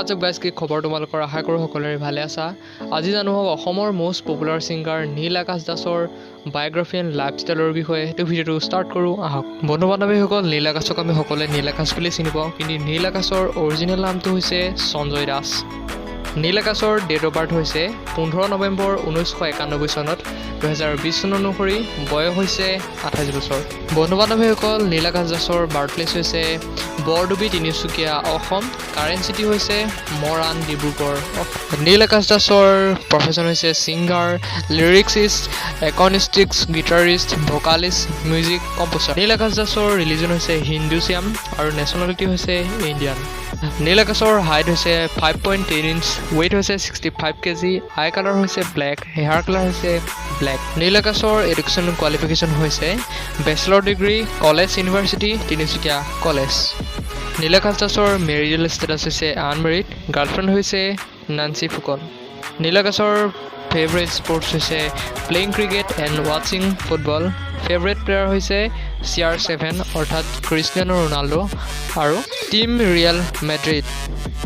WhatsApp guys কি খবৰ তোমালোকৰ আশা কৰোঁ সকলোৰে ভালে আছা আজি জানো হওক অসমৰ মোষ্ট পপুলাৰ ছিংগাৰ নীল আকাশ দাসৰ বায়োগ্ৰাফি এণ্ড লাইফষ্টাইলৰ বিষয়ে সেইটো ভিডিঅ'টো ষ্টাৰ্ট কৰোঁ আহক বন্ধু বান্ধৱীসকল নীল আকাশক আমি সকলোৱে নীল আকাশ বুলি চিনি পাওঁ কিন্তু নীল আকাশৰ অৰিজিনেল নামটো হৈছে সঞ্জয় দাস নীল আকাশৰ ডেট অফ বাৰ্থ হৈছে 15 নৱেম্বৰ 1991 চনত 2020 চন অনুসৰি বয়স হৈছে 28 বছৰ বন্ধু বান্ধৱীসকল নীল আকাশ দাসৰ বাৰ্থপ্লেচ হৈছে বৰডুবি তিনিচুকীয়া অসম কাৰেণ্ট চিটি হৈছে মৰাণ ডিব্ৰুগড় নীল আকাশ দাসৰ প্ৰফেশ্যন হৈছে ছিংগাৰ লিৰিক্সিষ্ট একনিষ্টিক্স গিটাৰিষ্ট ভোকালিষ্ট মিউজিক কম্প'জাৰ নীল আকাশ দাসৰ ৰিলিজন হৈছে হিন্দুইজম আৰু নেশ্যনেলিটি হৈছে ইণ্ডিয়ান নীল আকাশৰ হাইট হৈছে 5.10 ইঞ্চ weight হৈছে 65 কেজি আই কালাৰ হৈছে ব্লেক হেয়াৰ কালাৰ হৈছে ব্লেক নীল আকাশৰ এডুকেশ্যন কোৱালিফিকেশ্যন হৈছে bachelor degree college university Tinsukia college Neel Akash দাসৰ মেৰিটেল ষ্টেটাছ হৈছে আনমেৰিড গাৰ্লফ্ৰেণ্ড হৈছে নান্সি ফুকন নীল আকাশৰ ফেভৰেট স্পৰ্টছ হৈছে প্লেইং ক্ৰিকেট এণ্ড ৱাচিং ফুটবল ফেভৰেট প্লেয়াৰ হৈছে CR7 অৰ্থাৎ ক্ৰিষ্টিয়ানো ৰনাল্ডো আৰু টিম ৰিয়েল মেড্ৰিড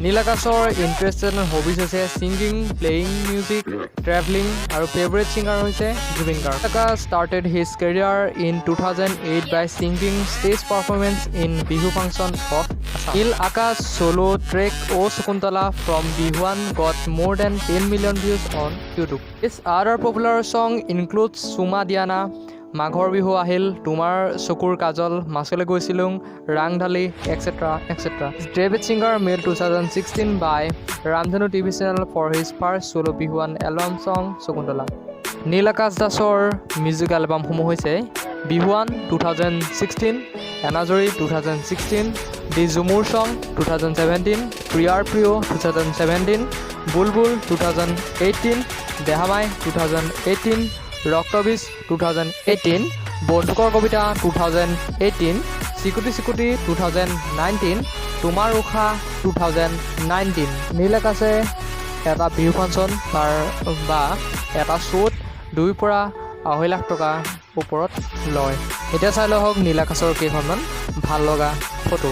নীল আকাশৰ ইণ্টাৰেষ্ট এণ্ড হবিজ হৈছে ছিংগিং প্লেয়িং মিউজিক ট্ৰেভেলিং আৰু ফেভৰেট ছিংগাৰ হৈছে Zubeen Garg Akash started his career in 2008 by singing stage performance in Bihu function of Assam. Neel Akash solo track O Shakuntala from Bihuan got more than 10 million views on YouTube. His other popular song includes Suma Diana, মাঘৰ বিহু আহিল তোমাৰ চকুৰ কাজল মাছলৈ গৈছিলুং ৰাংঢালি এটসেট্ৰা এটসেট্ৰা debut singer made 2016 by Ramdhanu TV channel for his first solo বিহুৱান album song Shakuntala নীল আকাশ দাসৰ music এলবামসমূহ হৈছে বিহুৱান 2016 এনাজৰি 2016 দি জুমুৰ song 2017 প্ৰিয়াৰ প্ৰিয় 2017 বুলবুল 2018 দেহামাই 2018 ৰক্তবীজ 2018 বন্ধুকৰ কবিতা 2018 চিকুটি চিকুটি 2019 তোমাৰ উষা 2019 নীল আকাশে এটা বিহু ফাংচন বা এটা শ্ব'ত 2 পৰা 2.5 লাখ টকা ওপৰত লয় এতিয়া চাই লওক নীল আকাশৰ কেইখনমান ভাল লগা ফটো